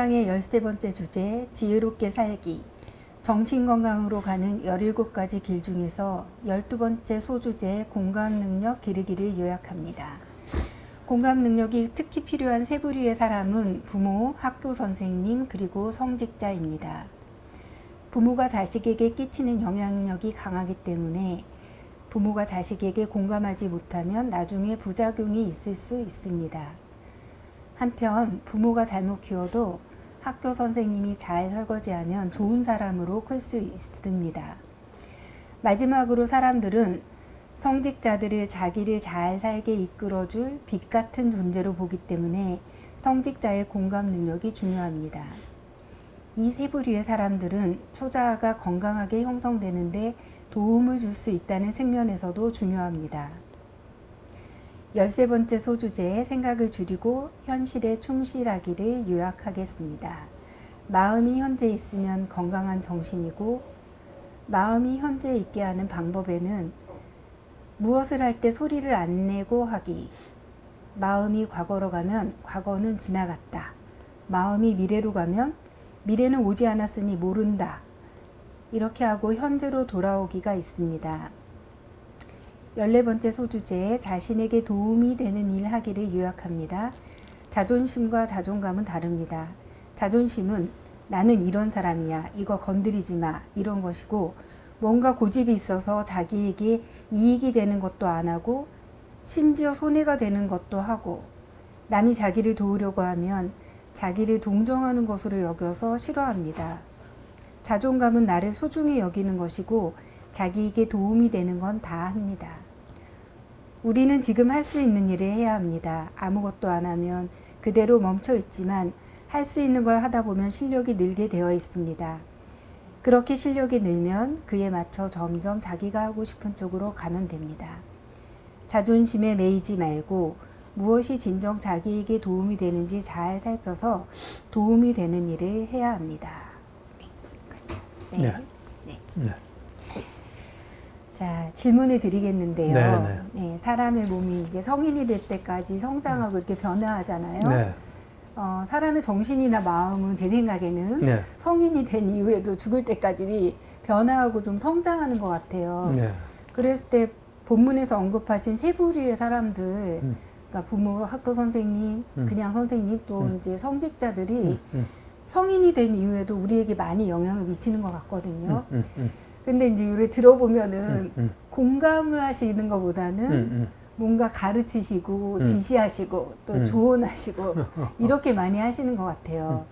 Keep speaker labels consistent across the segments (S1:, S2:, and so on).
S1: 성장의 13번째 주제, 지혜롭게 살기. 정신건강으로 가는 17가지 길 중에서 12번째 소주제, 공감능력 기르기를 요약합니다. 공감능력이 특히 필요한 세 부류의 사람은 부모, 학교 선생님, 그리고 성직자입니다. 부모가 자식에게 끼치는 영향력이 강하기 때문에 부모가 자식에게 공감하지 못하면 나중에 부작용이 있을 수 있습니다. 한편 부모가 잘못 키워도 학교 선생님이 잘 설거지하면 좋은 사람으로 클 수 있습니다. 마지막으로 사람들은 성직자들을 자기를 잘 살게 이끌어줄 빛 같은 존재로 보기 때문에 성직자의 공감 능력이 중요합니다. 이 세 부류의 사람들은 초자아가 건강하게 형성되는데 도움을 줄 수 있다는 측면에서도 중요합니다. 13번째 소주제의 생각을 줄이고 현실에 충실하기를 요약하겠습니다. 마음이 현재 있으면 건강한 정신이고, 마음이 현재 있게 하는 방법에는 무엇을 할 때 소리를 안 내고 하기, 마음이 과거로 가면 과거는 지나갔다, 마음이 미래로 가면 미래는 오지 않았으니 모른다, 이렇게 하고 현재로 돌아오기가 있습니다. 14번째 소주제에 자신에게 도움이 되는 일 하기를 요약합니다. 자존심과 자존감은 다릅니다. 자존심은 나는 이런 사람이야, 이거 건드리지 마, 이런 것이고, 뭔가 고집이 있어서 자기에게 이익이 되는 것도 안 하고 심지어 손해가 되는 것도 하고, 남이 자기를 도우려고 하면 자기를 동정하는 것으로 여겨서 싫어합니다. 자존감은 나를 소중히 여기는 것이고 자기에게 도움이 되는 건 다 합니다. 우리는 지금 할 수 있는 일을 해야 합니다. 아무것도 안 하면 그대로 멈춰 있지만 할 수 있는 걸 하다 보면 실력이 늘게 되어 있습니다. 그렇게 실력이 늘면 그에 맞춰 점점 자기가 하고 싶은 쪽으로 가면 됩니다. 자존심에 매이지 말고 무엇이 진정 자기에게 도움이 되는지 잘 살펴서 도움이 되는 일을 해야 합니다. 네.
S2: 네.
S1: 네.
S2: 네.
S1: 자, 질문을 드리겠는데요.
S2: 네.
S1: 네, 사람의 몸이 이제 성인이 될 때까지 성장하고 이렇게 변화하잖아요.
S2: 네.
S1: 사람의 정신이나 마음은 제 생각에는
S2: 네.
S1: 성인이 된 이후에도 죽을 때까지 변화하고 좀 성장하는 것 같아요.
S2: 네.
S1: 그랬을 때 본문에서 언급하신 세 부류의 사람들, 그러니까 부모, 학교 선생님, 그냥 선생님, 또 이제 성직자들이 성인이 된 이후에도 우리에게 많이 영향을 미치는 것 같거든요. 근데 이제 요래 들어보면은 공감을 하시는 것보다는 뭔가 가르치시고 지시하시고 또 조언하시고 이렇게 많이 하시는 것 같아요.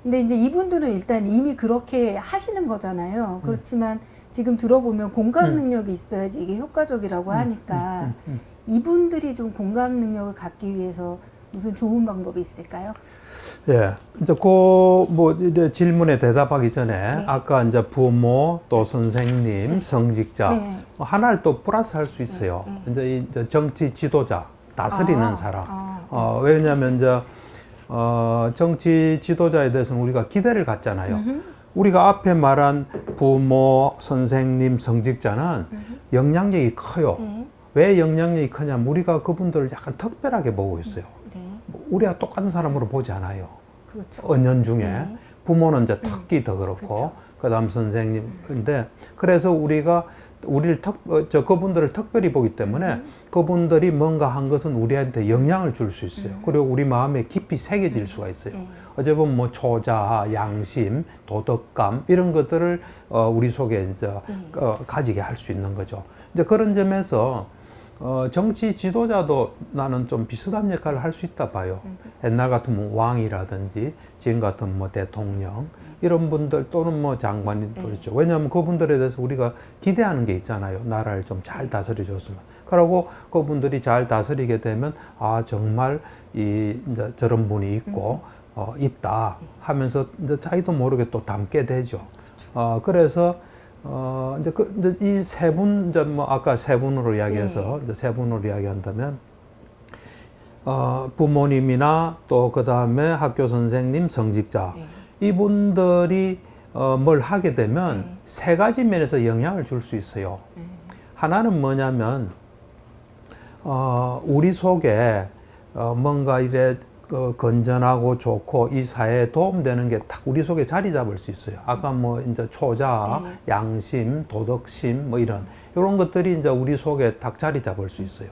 S1: 근데 이제 이분들은 일단 이미 그렇게 하시는 거잖아요. 그렇지만 지금 들어보면 공감 능력이 있어야지 이게 효과적이라고 하니까 이분들이 좀 공감 능력을 갖기 위해서 무슨 좋은 방법이 있을까요?
S2: 예, 이제 뭐 이제 질문에 대답하기 전에
S1: 네.
S2: 아까 이제 부모 또 선생님,
S1: 네.
S2: 성직자
S1: 네.
S2: 뭐 하나를 또 플러스 할 수 있어요. 이제 정치 지도자, 다스리는 사람. 왜냐하면 이제 정치 지도자에 대해서는 우리가 기대를 갖잖아요. 우리가 앞에 말한 부모, 선생님, 성직자는 영향력이 커요. 왜 영향력이 크냐면 우리가 그분들을 약간 특별하게 보고 있어요.
S1: 네.
S2: 우리가 똑같은 사람으로 보지 않아요.
S1: 그렇죠.
S2: 은연 중에.
S1: 네.
S2: 부모는 이제 특히 더 그렇고,
S1: 그렇죠.
S2: 그다음 선생님인데, 그래서 우리가 그분들을 특별히 보기 때문에 그분들이 뭔가 한 것은 우리한테 영향을 줄 수 있어요. 그리고 우리 마음에 깊이 새겨질 수가 있어요.
S1: 네.
S2: 어제 보면 뭐 초자아, 양심, 도덕감 이런 것들을 우리 속에 이제 가지게 할 수 있는 거죠. 이제 그런 점에서 정치 지도자도 나는 좀 비슷한 역할을 할 수 있다 봐요. 옛날 같으면 왕이라든지 지금 같은 뭐 대통령 이런 분들 또는 뭐 장관님도 그렇죠. 왜냐하면 그분들에 대해서 우리가 기대하는 게 있잖아요. 나라를 좀 잘 다스려 줬으면. 그러고 그분들이 잘 다스리게 되면 아 정말 이제 저런 분이 있고 있다 하면서 이제 자기도 모르게 또 닮게 되죠. 그래서 이제 이 세 분, 이제 뭐 아까 세 분으로 이야기해서 이제 세 분으로 이야기한다면, 부모님이나 또 그 다음에 학교 선생님, 성직자, 이분들이 뭘 하게 되면 세 가지 면에서 영향을 줄 수 있어요. 하나는 뭐냐면, 우리 속에 뭔가 이래 건전하고 좋고 이 사회에 도움되는 게 딱 우리 속에 자리 잡을 수 있어요. 아까 뭐 이제 초자, 양심, 도덕심 뭐 이런 것들이 이제 우리 속에 딱 자리 잡을 수 있어요.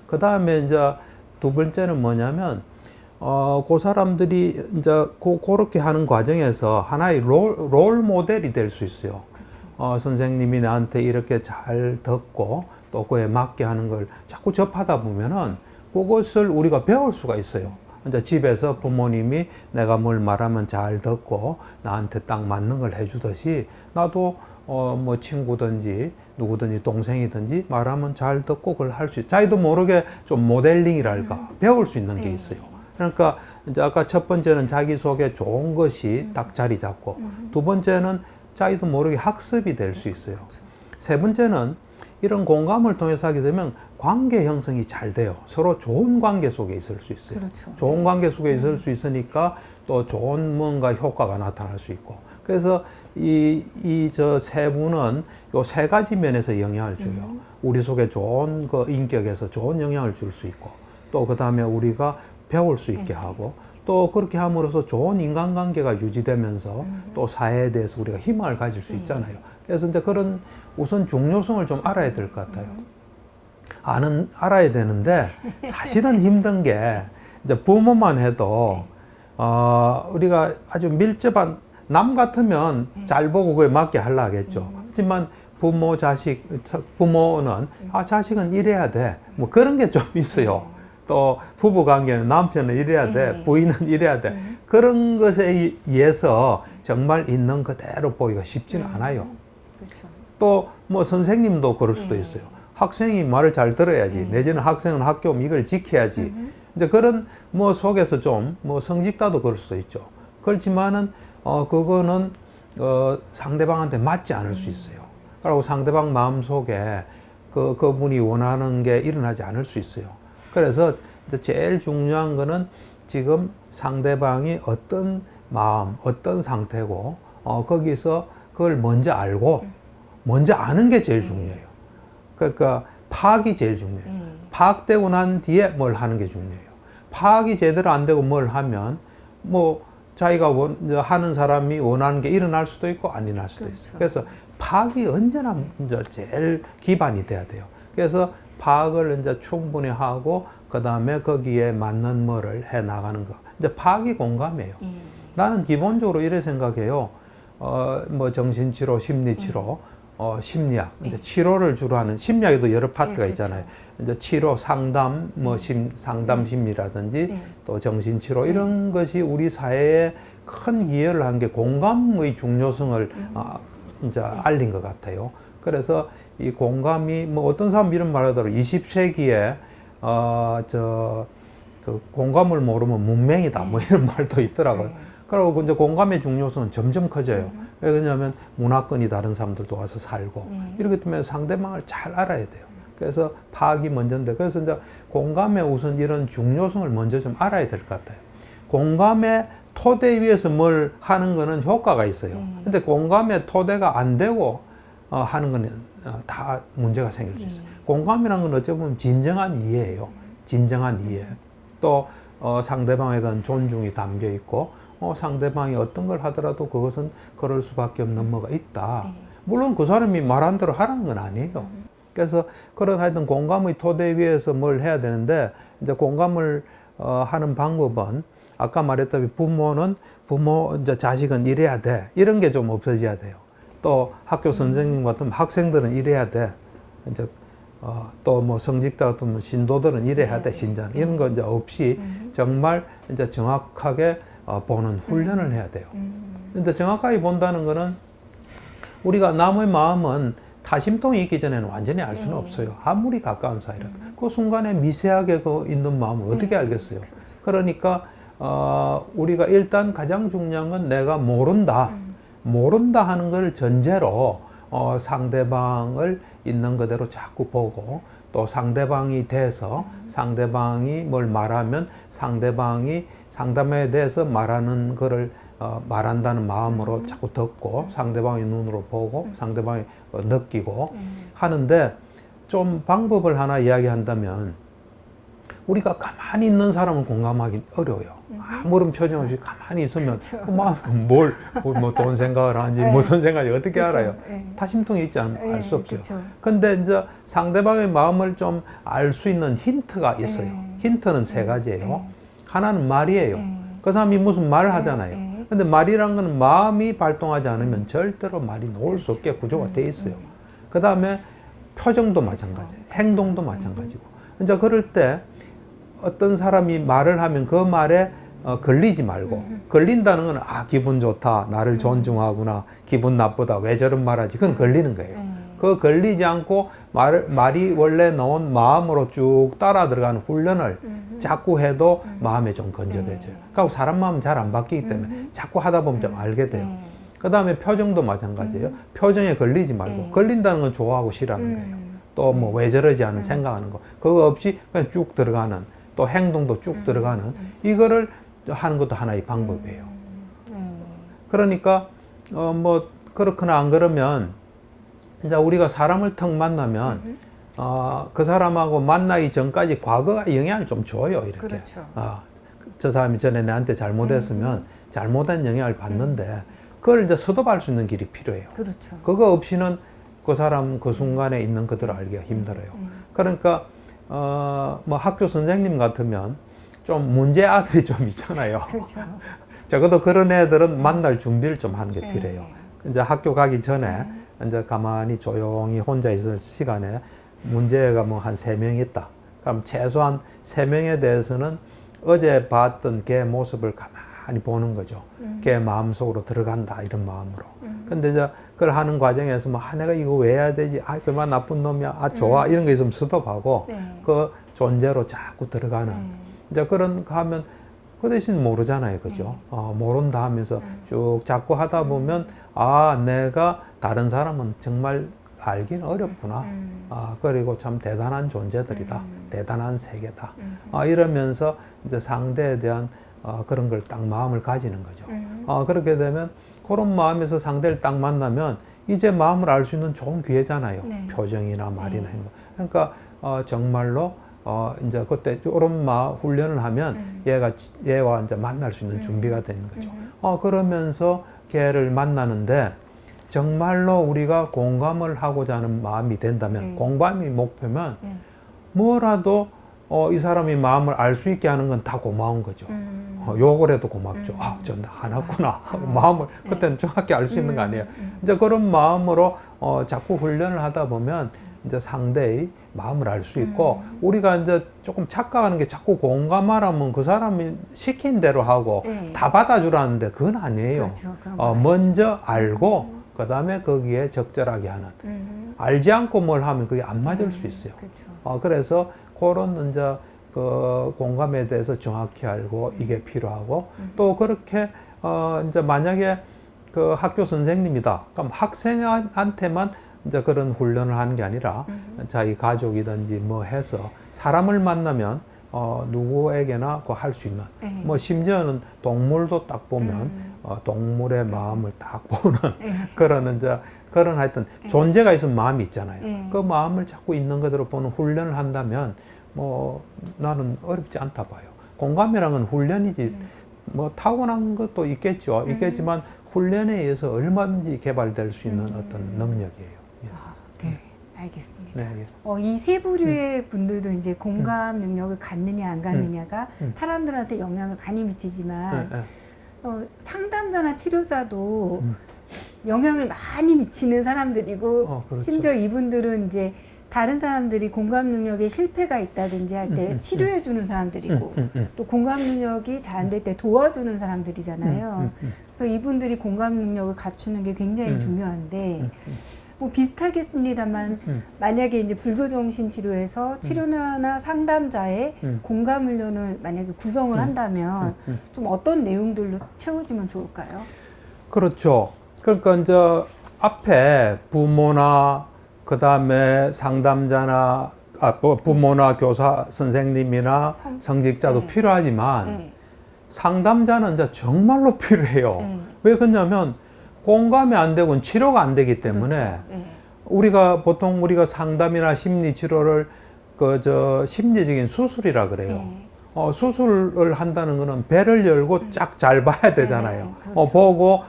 S2: 그 다음에 이제 두 번째는 뭐냐면 그 사람들이 이제 그렇게 하는 과정에서 하나의 롤 모델이 될 수 있어요. 선생님이 나한테 이렇게 잘 듣고 또 그에 맞게 하는 걸 자꾸 접하다 보면은 그것을 우리가 배울 수가 있어요. 이제 집에서 부모님이 내가 뭘 말하면 잘 듣고 나한테 딱 맞는 걸 해주듯이 나도 뭐 친구든지 누구든지 동생이든지 말하면 잘 듣고 그걸 할 수 있어요. 자기도 모르게 좀 모델링이랄까 배울 수 있는 게 있어요. 그러니까 이제 아까 첫 번째는 자기 속에 좋은 것이 딱 자리 잡고 두 번째는 자기도 모르게 학습이 될 수 있어요. 세 번째는 이런 공감을 통해서 하게 되면 관계 형성이 잘 돼요. 서로 좋은 관계 속에 있을 수 있어요.
S1: 그렇죠.
S2: 좋은 관계 속에 있을 수 있으니까 또 좋은 뭔가 효과가 나타날 수 있고. 그래서 저 세 분은 요 세 가지 면에서 영향을 줘요. 우리 속에 좋은 그 인격에서 좋은 영향을 줄 수 있고, 또 그 다음에 우리가 배울 수 있게 하고, 또 그렇게 함으로써 좋은 인간관계가 유지되면서 또 사회에 대해서 우리가 희망을 가질 수 있잖아요. 그래서 이제 그런 우선 중요성을 좀 알아야 될 것 같아요. 알아야 되는데 사실은 힘든 게 이제 부모만 해도 우리가 아주 밀접한 남 같으면 잘 보고 그에 맞게 하려 하겠죠. 하지만 부모는 자식은 이래야 돼. 뭐 그런 게 좀 있어요. 또 부부 관계는 남편은 이래야 돼. 부인은 이래야 돼. 그런 것에 의해서 정말 있는 그대로 보기가 쉽지는 않아요.
S1: 그렇죠.
S2: 또 뭐 선생님도 그럴 수도 있어요. 학생이 말을 잘 들어야지. 내지는 학생은 학교 이걸 지켜야지. 이제 그런 뭐 속에서 좀 뭐 성직자도 그럴 수도 있죠. 그렇지만은 그거는 상대방한테 맞지 않을 수 있어요. 그리고 상대방 마음 속에 그분이 원하는 게 일어나지 않을 수 있어요. 그래서 이제 제일 중요한 거는 지금 상대방이 어떤 마음, 어떤 상태고 거기서 그걸 먼저 알고 먼저 아는 게 제일 중요해요. 그러니까 파악이 제일 중요해요. 파악되고 난 뒤에 뭘 하는 게 중요해요. 파악이 제대로 안 되고 뭘 하면 뭐 자기가 하는 사람이 원하는 게 일어날 수도 있고 안 일어날 수도 있어요. 그래서 파악이 언제나 이제 제일 기반이 돼야 돼요. 그래서 파악을 이제 충분히 하고 그 다음에 거기에 맞는 뭐를 해 나가는 거. 이제 파악이 공감이에요. 나는 기본적으로 이래 생각해요. 뭐 정신치료, 심리치료, 심리학. 이제 치료를 주로 하는 심리학에도 여러 파트가 있잖아요. 이제 치료, 상담, 상담 심리라든지 또 정신치료 이런 것이 우리 사회에 큰 기여를 한 게 공감의 중요성을 이제 알린 것 같아요. 그래서 이 공감이 뭐 어떤 사람 이런 말 하더라도 20세기에 그 공감을 모르면 문맹이다 뭐 이런 말도 있더라고요. 그리고 이제 공감의 중요성은 점점 커져요. 왜냐하면 문화권이 다른 사람들도 와서 살고 이렇기 때문에 상대방을 잘 알아야 돼요. 그래서 파악이 먼저인데 그래서 이제 공감의 우선 이런 중요성을 먼저 좀 알아야 될 것 같아요. 공감의 토대 위에서 뭘 하는 거는 효과가 있어요. 근데 공감의 토대가 안 되고 하는 거는 다 문제가 생길 수 있어요. 공감이라는 건 어찌 보면 진정한 이해예요. 진정한 이해. 또 상대방에 대한 존중이 담겨 있고 상대방이 어떤 걸 하더라도 그것은 그럴 수밖에 없는 뭐가 있다. 물론 그 사람이 말한 대로 하라는 건 아니에요. 그래서 그런 하여튼 공감의 토대 위에서 뭘 해야 되는데 이제 공감을 하는 방법은 아까 말했다시피 이제 자식은 이래야 돼. 이런 게 좀 없어져야 돼요. 또 학교 선생님 같으면 학생들은 이래야 돼. 이제 또 뭐 성직자 같으면 신도들은 이래야 돼. 신자는 이런 거 이제 없이 정말 이제 정확하게 보는 훈련을 해야 돼요. 근데 정확하게 본다는 거는 우리가 남의 마음은 타심통이 있기 전에는 완전히 알 수는 없어요. 아무리 가까운 사이라도. 그 순간에 미세하게 있는 마음을 어떻게 알겠어요? 그러니까 우리가 일단 가장 중요한 건 내가 모른다. 모른다 하는 걸 전제로 상대방을 있는 그대로 자꾸 보고 또 상대방이 돼서 상대방이 뭘 말하면 상대방이 상담에 대해서 말하는 거를 말한다는 마음으로 자꾸 듣고 상대방의 눈으로 보고 상대방이 느끼고 하는데 좀 방법을 하나 이야기한다면 우리가 가만히 있는 사람은 공감하기 어려워요. 아무런 표정 없이 가만히 있으면 그 마음은 뭐 돈 생각을 하는지
S1: 네.
S2: 무슨 생각인지 어떻게
S1: 그쵸.
S2: 알아요?
S1: 네.
S2: 타심통이 있지 않으면 알 수 없어요.
S1: 그쵸.
S2: 근데 이제 상대방의 마음을 좀 알 수 있는 힌트가 있어요. 힌트는 세 가지예요. 하나는 말이에요. 그 사람이 무슨 말을 하잖아요. 근데 말이란 건 마음이 발동하지 않으면 절대로 말이 나올 수 없게 구조가 돼 있어요. 그 다음에 표정도 마찬가지예요. 행동도 마찬가지고. 이제 그럴 때 어떤 사람이 말을 하면 그 말에 걸리지 말고, 걸린다는 건 기분 좋다, 나를 존중하구나, 기분 나쁘다, 왜 저런 말하지, 그건 걸리는 거예요. 그 걸리지 않고 말이 원래 나온 마음으로 쭉 따라 들어가는 훈련을 자꾸 해도 마음에 좀 건져져요. 그러니까 사람 마음은 잘 안 바뀌기 때문에 자꾸 하다 보면 좀 알게 돼요. 그 다음에 표정도 마찬가지예요. 표정에 걸리지 말고, 걸린다는 건 좋아하고 싫어하는 거예요. 또 뭐 왜 저러지 않은 생각하는 거, 그거 없이 그냥 쭉 들어가는, 또 행동도 쭉 들어가는, 이거를 하는 것도 하나의 방법이에요. 그러니까 뭐 그렇거나 안 그러면 이제 우리가 사람을 턱 만나면 그 사람하고 만나기 전까지 과거가 영향을 좀 줘요. 이렇게.
S1: 그렇죠.
S2: 저 사람이 전에 나한테 잘못했으면 잘못한 영향을 받는데 그걸 이제 수습할 수 있는 길이 필요해요.
S1: 그렇죠.
S2: 그거 없이는 그 사람 그 순간에 있는 그들을 알기가 힘들어요. 그러니까 뭐 학교 선생님 같으면 좀 문제 아들이 좀 있잖아요.
S1: 그렇죠.
S2: 적어도 그런 애들은 만날 준비를 좀 하는 게 필요해요. 이제 학교 가기 전에 이제 가만히 조용히 혼자 있을 시간에 문제가 뭐 한 3명 있다. 그럼 최소한 3명에 대해서는 어제 봤던 걔 모습을 가만히 보는 거죠. 걔 마음속으로 들어간다, 이런 마음으로. 근데 이제 그걸 하는 과정에서 뭐 내가 이거 왜 해야 되지? 그만 나쁜 놈이야. 좋아. 이런 거 있으면 스톱하고 그 존재로 자꾸 들어가는. 이제 그런 거 하면 그 대신 모르잖아요. 그죠? 모른다 하면서 쭉 자꾸 하다 보면 내가 다른 사람은 정말 알기는 어렵구나. 그리고 참 대단한 존재들이다. 대단한 세계다. 이러면서 이제 상대에 대한 그런 걸 딱 마음을 가지는 거죠. 그렇게 되면 그런 마음에서 상대를 딱 만나면 이제 마음을 알 수 있는 좋은 기회잖아요. 표정이나 말이나 행동. 그러니까 정말로 이제 그때 이런 훈련을 하면 얘와 이제 만날 수 있는 준비가 되는 거죠. 그러면서 걔를 만나는데 정말로 우리가 공감을 하고자 하는 마음이 된다면, 공감이 목표면 뭐라도 이 사람이 마음을 알 수 있게 하는 건 다 고마운 거죠. 욕을 해도 고맙죠. 전 하나구나. 마음을 그때는 정확히 알 수 있는 거 아니에요. 이제 그런 마음으로 자꾸 훈련을 하다 보면 이제 상대의 마음을 알 수 있고, 우리가 이제 조금 착각하는 게 자꾸 공감하라면 그 사람이 시킨 대로 하고 다 받아주라는데 그건 아니에요.
S1: 그렇죠.
S2: 먼저 알고 그 다음에 거기에 적절하게 하는. 알지 않고 뭘 하면 그게 안 맞을 수 있어요.
S1: 그렇죠.
S2: 그래서 그런 이제 그 공감에 대해서 정확히 알고 이게 필요하고, 또 그렇게 이제 만약에 그 학교 선생님이다. 그럼 학생한테만 이제 그런 훈련을 하는 게 아니라 자기 가족이든지 뭐 해서 사람을 만나면 누구에게나 그 할 수 있는, 뭐 심지어는 동물도 딱 보면 동물의 마음을 딱 보는 그런 이제 그런 하여튼 존재가 있으면 마음이 있잖아요. 그 마음을 자꾸 있는 그대로 보는 훈련을 한다면 뭐 나는 어렵지 않다 봐요. 공감이라는 건 훈련이지 뭐 타고난 것도 있겠죠. 있겠지만 훈련에 의해서 얼마든지 개발될 수 있는 어떤 능력이에요.
S1: 네, 알겠습니다.
S2: 네,
S1: 이 세 부류의 분들도 이제 공감 능력을 갖느냐 안 갖느냐가 사람들한테 영향을 많이 미치지만 상담자나 치료자도 영향을 많이 미치는 사람들이고,
S2: 그렇죠.
S1: 심지어 이분들은 이제 다른 사람들이 공감 능력에 실패가 있다든지 할 때 치료해 주는 사람들이고, 또 공감 능력이 잘 안 될 때 도와주는 사람들이잖아요. 그래서 이분들이 공감 능력을 갖추는 게 굉장히 중요한데, 뭐 비슷하겠습니다만 만약에 이제 불교정신 치료에서 치료나 상담자의 공감 훈련을 만약에 구성을 한다면 좀 어떤 내용들로 채워지면 좋을까요?
S2: 그렇죠. 그러니까 이제 앞에 부모나 그 다음에 상담자나 부모나 교사 선생님이나 성직자도 필요하지만 상담자는 이제 정말로 필요해요. 왜 그러냐면 공감이 안 되고는 치료가 안 되기 때문에,
S1: 그렇죠.
S2: 우리가 보통 상담이나 심리 치료를 심리적인 수술이라 그래요.
S1: 네.
S2: 수술을 한다는 거는 배를 열고 쫙 잘 봐야 되잖아요.
S1: 네, 그렇죠.
S2: 보고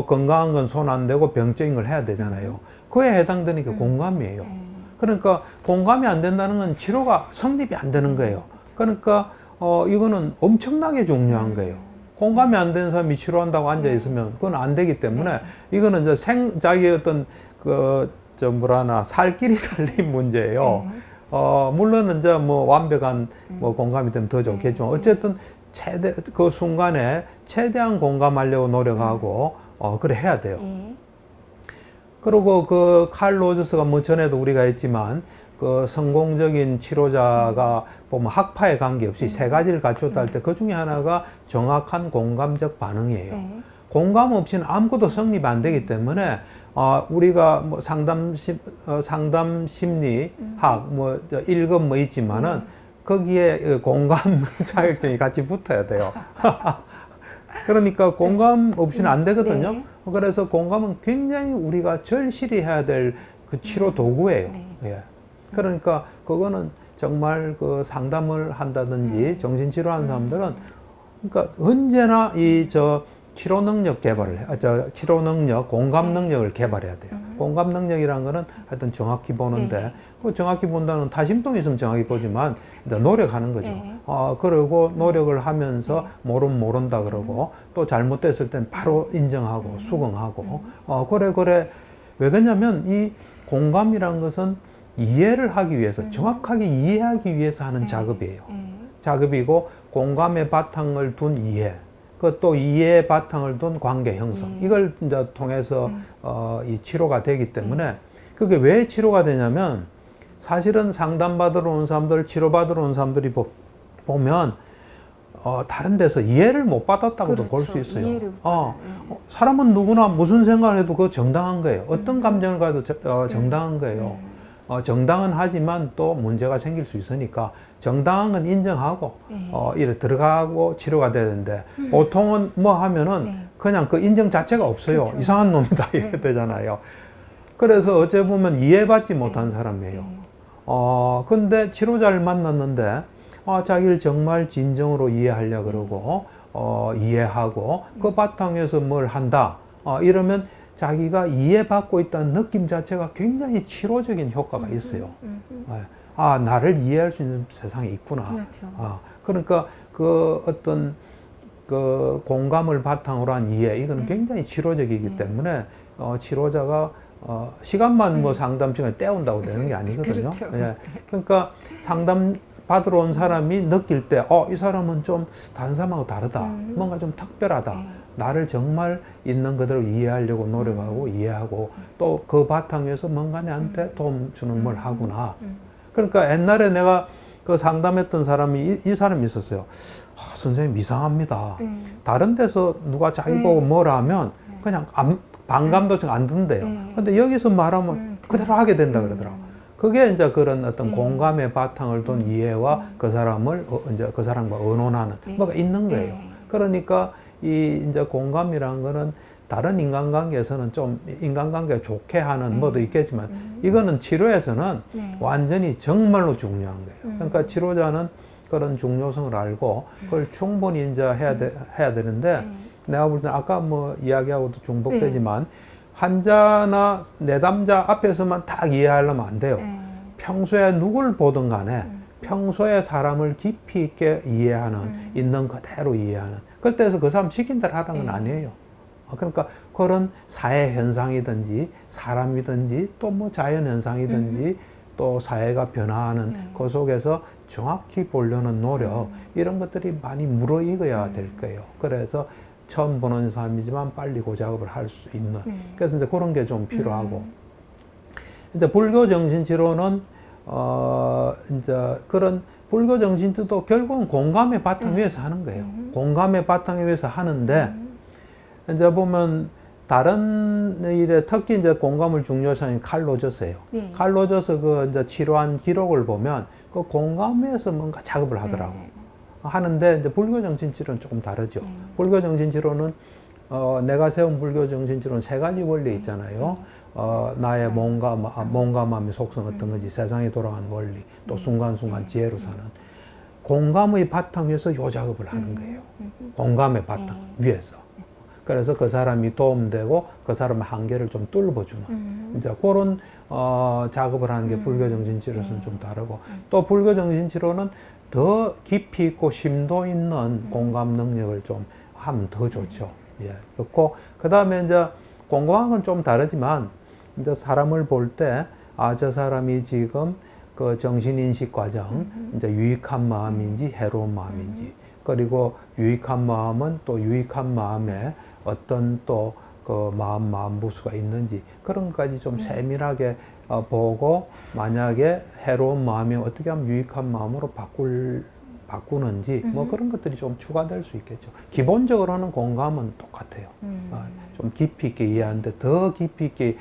S2: 건강한 건 손 안 대고 병적인 걸 해야 되잖아요. 그에 해당되니까 공감이에요. 그러니까 공감이 안 된다는 건 치료가 성립이 안 되는 거예요. 그러니까 이거는 엄청나게 중요한 거예요. 공감이 안 되는 사람이 치료한다고 앉아 있으면 그건 안 되기 때문에 이거는 이제 자기 어떤 살 길이 달린 문제예요. 물론 이제 뭐 완벽한 뭐 공감이 되면 더 좋겠지만 어쨌든 그 순간에 최대한 공감하려고 노력하고 그래 해야 돼요. 그리고 그 칼 로저스가 뭐 전에도 우리가 했지만 그 성공적인 치료자가 보면 학파에 관계없이 세 가지를 갖췄다 할 때 그 중에 하나가 정확한 공감적 반응이에요. 공감 없이는 아무것도 성립이 안 되기 때문에 우리가 뭐 상담 심리학 뭐 1급 뭐 있지만은 거기에 공감 자격증이 같이 붙어야 돼요. 그러니까 공감 없이는 안 되거든요.
S1: 네.
S2: 그래서 공감은 굉장히 우리가 절실히 해야 될 그 치료 도구예요. 예. 그러니까 그거는 정말 그 상담을 한다든지 정신치료하는 사람들은 그러니까 언제나 치료 능력 개발을 치료 능력, 공감 능력을 개발해야 돼요. 공감 능력이라는 거는 하여튼 정확히 보는데 그 정확히 본다는 건 타심통이 있으면 정확히 보지만 이제 노력하는 거죠. 그리고 노력을 하면서 모르면 모른다 그러고 또 잘못됐을 땐 바로 인정하고 수긍하고 그래 왜 그러냐면 이 공감이라는 것은 이해를 하기 위해서 정확하게 이해하기 위해서 하는 작업이에요. 작업이고 공감의 바탕을 둔 이해, 또 이해의 바탕을 둔 관계 형성 이걸 이제 통해서 이 치료가 되기 때문에 그게 왜 치료가 되냐면 사실은 상담받으러 온 사람들, 치료받으러 온 사람들이 보면 다른 데서 이해를 못 받았다고도 볼 수 있어요.
S1: 이해를 못 받아요.
S2: 사람은 누구나 무슨 생각을 해도 그거 정당한 거예요. 어떤 감정을 가도 정당한 거예요. 정당은 하지만 또 문제가 생길 수 있으니까 정당한 건 인정하고 이래 들어가고 치료가 되는데 보통은 뭐 하면은 그냥 그 인정 자체가 없어요.
S1: 그렇죠.
S2: 이상한 놈이다 이래 되잖아요. 그래서 어째 보면 이해받지 못한 사람이에요. 근데 치료자를 만났는데 자기를 정말 진정으로 이해하려 그러고 이해하고 그 바탕에서 뭘 한다 이러면 자기가 이해받고 있다는 느낌 자체가 굉장히 치료적인 효과가 있어요. 나를 이해할 수 있는 세상이 있구나.
S1: 그렇죠.
S2: 그러니까 그 어떤 그 공감을 바탕으로 한 이해, 이거는 굉장히 치료적이기 때문에 치료자가 시간만 뭐 상담 시간에 때운다고 되는 게 아니거든요.
S1: 그렇죠.
S2: 예. 그러니까 상담 받으러 온 사람이 느낄 때, 이 사람은 좀 다른 사람하고 다르다. 뭔가 좀 특별하다. 나를 정말 있는 그대로 이해하려고 노력하고 이해하고 또 그 바탕에서 뭔가 내한테 도움 주는 뭘 하구나. 그러니까 옛날에 내가 그 상담했던 사람이 이 사람이 있었어요. 선생님 이상합니다. 다른 데서 누가 자기 보고 뭐라 하면 그냥 반감도 안 든대요. 근데 여기서 말하면 그대로 하게 된다 그러더라고. 그게 이제 그런 어떤 공감의 바탕을 둔 이해와 그 사람을 이제 그 사람과 의논하는 뭐가 있는 거예요. 그러니까 이제 공감이라는 거는 다른 인간관계에서는 좀 인간관계가 좋게 하는 뭐도 있겠지만 이거는 치료에서는 완전히 정말로 중요한 거예요. 그러니까 치료자는 그런 중요성을 알고 그걸 충분히 이제 해야 되는데 내가 볼 때는 아까 뭐 이야기하고도 중복되지만 환자나 내담자 앞에서만 딱 이해하려면 안 돼요. 평소에 누굴 보든 간에 평소에 사람을 깊이 있게 이해하는, 있는 그대로 이해하는. 그때에서 그 사람 시킨 대로 하던 건 아니에요. 그러니까 그런 사회 현상이든지 사람이든지 또 뭐 자연 현상이든지 또 사회가 변화하는 그 속에서 정확히 보려는 노력 이런 것들이 많이 무르익어야 될 거예요. 그래서 처음 보는 사람이지만 빨리 그 작업을 할 수 있는. 그래서 이제 그런 게 좀 필요하고. 이제 불교 정신치료는 이제 그런 불교 정신치료도 결국은 공감의 바탕 위에서 하는 거예요. 공감의 바탕 위에서 하는데 이제 보면 다른 일에 특히 이제 공감을 중요시하는 칼 로저스예요. 칼 로저스 그 이제 치료한 기록을 보면 그 공감에서 뭔가 작업을 하더라고. 하는데 이제 불교 정신치료는 조금 다르죠. 불교 정신치료는 내가 세운 불교 정신치료는 세 가지 원리 있잖아요. 나의 몸과 마음의 속성 어떤 건지, 세상에 돌아가는 원리, 또 순간순간 지혜로 사는 공감의 바탕 위에서 요 작업을 하는 거예요. 공감의 바탕 위에서. 그래서 그 사람이 도움되고 그 사람의 한계를 좀 뚫어주는 이제 그런 작업을 하는 게 불교 정신치료는 좀 다르고, 또 불교 정신치료는 더 깊이 있고 심도 있는 공감 능력을 좀 하면 더 좋죠. 예. 그렇고 그다음에 이제 공감은 좀 다르지만 이제 사람을 볼 때 저 사람이 지금 그 정신인식 과정, 이제 유익한 마음인지 해로운 마음인지, 그리고 유익한 마음은 또 유익한 마음에 어떤 또 그 마음 부수가 있는지 그런 것까지 좀 세밀하게 보고, 만약에 해로운 마음이 어떻게 하면 유익한 마음으로 바꾸는지 뭐 그런 것들이 좀 추가될 수 있겠죠. 기본적으로는 공감은 똑같아요. 좀 깊이 있게 이해하는데 더 깊이 있게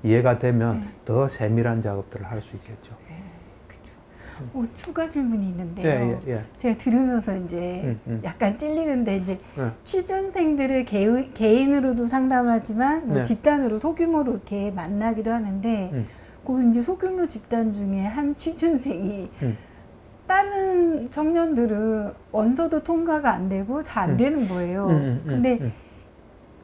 S2: 이해가 되면 더 세밀한 작업들을 할 수 있겠죠.
S1: 추가 질문이 있는데요.
S2: 예.
S1: 제가 들으면서 이제 약간 찔리는데, 이제
S2: 예.
S1: 취준생들을 개인으로도 상담하지만 뭐
S2: 네.
S1: 집단으로 소규모로 이렇게 만나기도 하는데, 그 이제 소규모 집단 중에 한 취준생이 다른 청년들은 원서도 통과가 안 되고 잘 안 되는 거예요. 근데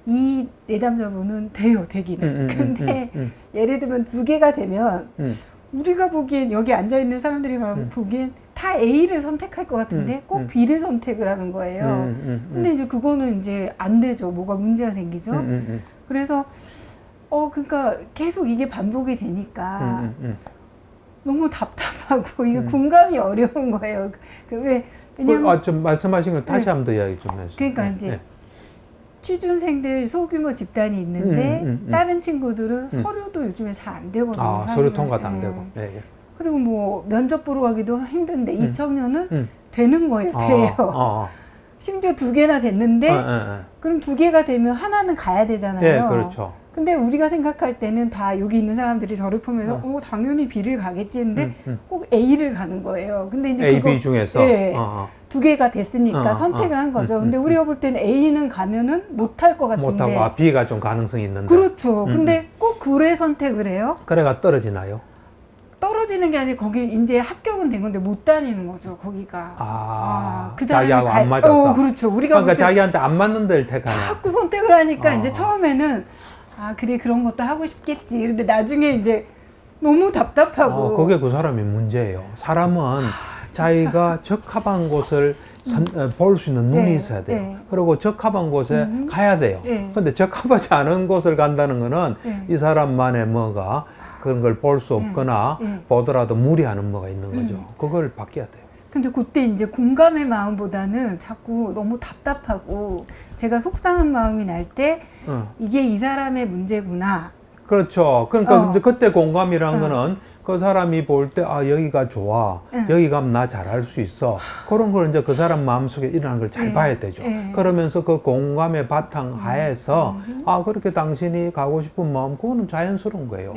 S1: 이 내담자분은 돼요, 되기는. 근데 예를 들면 2개가 되면 우리가 보기엔, 여기 앉아있는 사람들이 보기엔 다 A를 선택할 것 같은데 꼭 B를 선택을 하는 거예요. 근데 이제 그거는 이제 안 되죠. 뭐가 문제가 생기죠. 그래서 그러니까 계속 이게 반복이 되니까 너무 답답하고 이게 공감이 어려운 거예요. 왜냐면
S2: 좀 말씀하신 걸 다시 한번 더 이야기 좀 해주세요.
S1: 그러니까 이제 취준생들 소규모 집단이 있는데 다른 친구들은 서류도 요즘에 잘 안 되거든요.
S2: 서류 통과도 안 되고. 예.
S1: 그리고 뭐 면접 보러 가기도 힘든데 이 청년은 되는 거예요. 돼요. 심지어 2개나 됐는데 그럼 2개가 되면 하나는 가야 되잖아요.
S2: 예, 그렇죠.
S1: 근데 우리가 생각할 때는 다 여기 있는 사람들이 저를 보면서 당연히 B를 가겠지 했는데 꼭 A를 가는 거예요. 근데 이제
S2: A, B 중에서
S1: 예, 2개가 됐으니까 선택을 한 거죠. 근데 우리가 볼 때는 A는 가면은 못할 것 같은데
S2: 못하고 B가 좀 가능성이 있는데.
S1: 그렇죠. 근데 꼭 그래 선택을 해요.
S2: 그래가 떨어지나요?
S1: 떨어지는 게 아니고 거기 이제 합격은 된 건데 못 다니는 거죠. 거기가. 그
S2: 자기하고 안 맞아서.
S1: 그렇죠. 우리가
S2: 그러니까 자기한테 안 맞는 데를 택하네.
S1: 자꾸 선택을 하니까 이제 처음에는 그래 그런 것도 하고 싶겠지. 근데 나중에 이제 너무 답답하고.
S2: 그게 그 사람의 문제예요. 사람은 자기가 적합한 곳을 볼 수 있는 눈이 있어야 돼요. 그리고 적합한 곳에 가야 돼요. 근데 적합하지 않은 곳을 간다는 거는 이 사람만의 뭐가 그런 걸 볼 수 없거나 보더라도 무리하는 뭐가 있는 거죠. 그걸 바뀌어야 돼요.
S1: 근데 그때 이제 공감의 마음보다는 자꾸 너무 답답하고 제가 속상한 마음이 날 때 이게 이 사람의 문제구나.
S2: 그렇죠. 그러니까 이제 그때 공감이라는 거는 그 사람이 볼 때 여기가 좋아. 여기 가면 나 잘할 수 있어. 그런 걸 이제 그 사람 마음속에 일어나는 걸 잘 봐야 되죠. 그러면서 그 공감의 바탕 하에서 그렇게 당신이 가고 싶은 마음 그거는 자연스러운 거예요.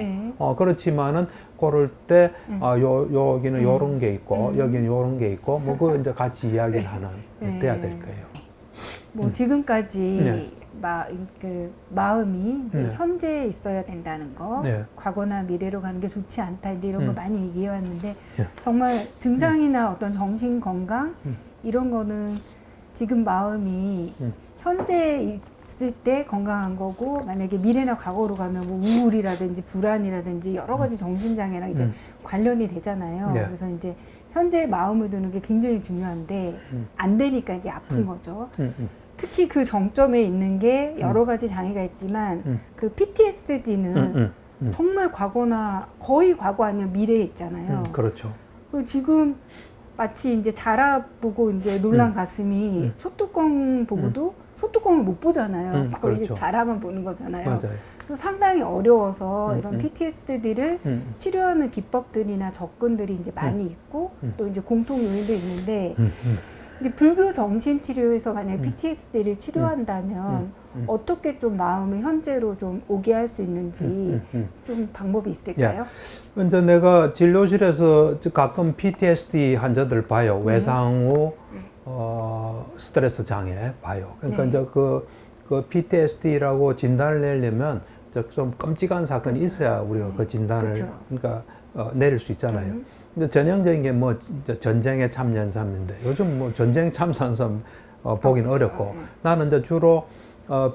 S2: 그렇지만은 그럴 때 여기는 요런 게 있고 여기는 요런 게 있고 뭐 그거 이제 같이 이야기를 하는 돼야 될 거예요.
S1: 뭐 지금까지 그 마음이 이제 현재에 있어야 된다는 거, 과거나 미래로 가는 게 좋지 않다, 이제 이런 거 많이 얘기해 왔는데 정말 증상이나 어떤 정신 건강 이런 거는 지금 마음이 현재에 있을 때 건강한 거고, 만약에 미래나 과거로 가면 뭐 우울이라든지 불안이라든지 여러 가지 정신 장애랑 이제 관련이 되잖아요. 그래서 이제 현재의 마음을 두는 게 굉장히 중요한데 안 되니까 이제 아픈 거죠. 특히 그 정점에 있는 게 여러 가지 장애가 있지만 그 PTSD는 정말 과거나 거의 과거 아니면 미래에 있잖아요.
S2: 그렇죠.
S1: 지금 마치 이제 자라보고 이제 놀란 가슴이 소뚜껑 보고도 소뚜껑을 못 보잖아요. 거의
S2: 그렇죠.
S1: 자라만 보는 거잖아요.
S2: 맞아요.
S1: 그래서 상당히 어려워서 이런 PTSD를 치료하는 기법들이나 접근들이 이제 많이 있고 또 이제 공통 요인도 있는데 이제 불교 정신치료에서 만약 PTSD를 치료한다면 어떻게 좀 마음을 현재로 좀 오게 할 수 있는지 좀 방법이 있을까요?
S2: 먼저 내가 진료실에서 가끔 PTSD 환자들 봐요. 외상 후 스트레스 장애 봐요. 그러니까 이제 그 PTSD라고 진단을 내려면 좀 끔찍한 사건이
S1: 그렇죠.
S2: 있어야 우리가 그 진단을
S1: 그렇죠.
S2: 그러니까 내릴 수 있잖아요. 근데 전형적인 게 뭐 진짜 전쟁에 참여한 사람인데 요즘 뭐 전쟁에 참여한 사람 보기는 어렵고 나는 이제 주로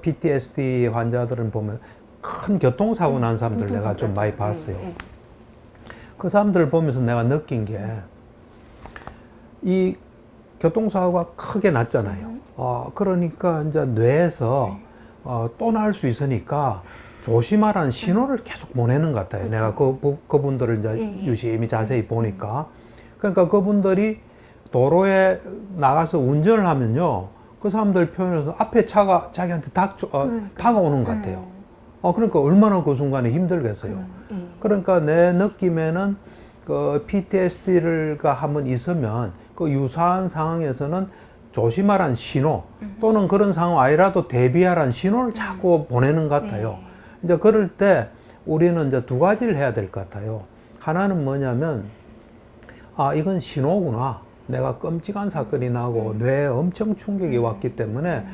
S2: PTSD 환자들은 보면 큰 교통사고 난 사람들 내가 좀 많이 봤어요. 그 사람들을 보면서 내가 느낀 게 이 교통사고가 크게 났잖아요. 그러니까 이제 뇌에서 또 날 수 있으니까 조심하라는 신호를 계속 보내는 것 같아요. 내가 그분들을 이제 유심히 자세히 보니까. 그러니까 그분들이 도로에 나가서 운전을 하면요. 그 사람들 표현해서 앞에 차가 자기한테 다가오는 것 같아요. 그러니까 얼마나 그 순간에 힘들겠어요. 그러니까 내 느낌에는 그 PTSD가 한번 있으면 그 유사한 상황에서는 조심하라는 신호 또는 그런 상황 아니라도 대비하라는 신호를 자꾸 보내는 것 같아요. 이제 그럴 때 우리는 이제 두 가지를 해야 될 것 같아요. 하나는 뭐냐면 이건 신호구나. 내가 끔찍한 사건이 나고 뇌에 엄청 충격이 왔기 때문에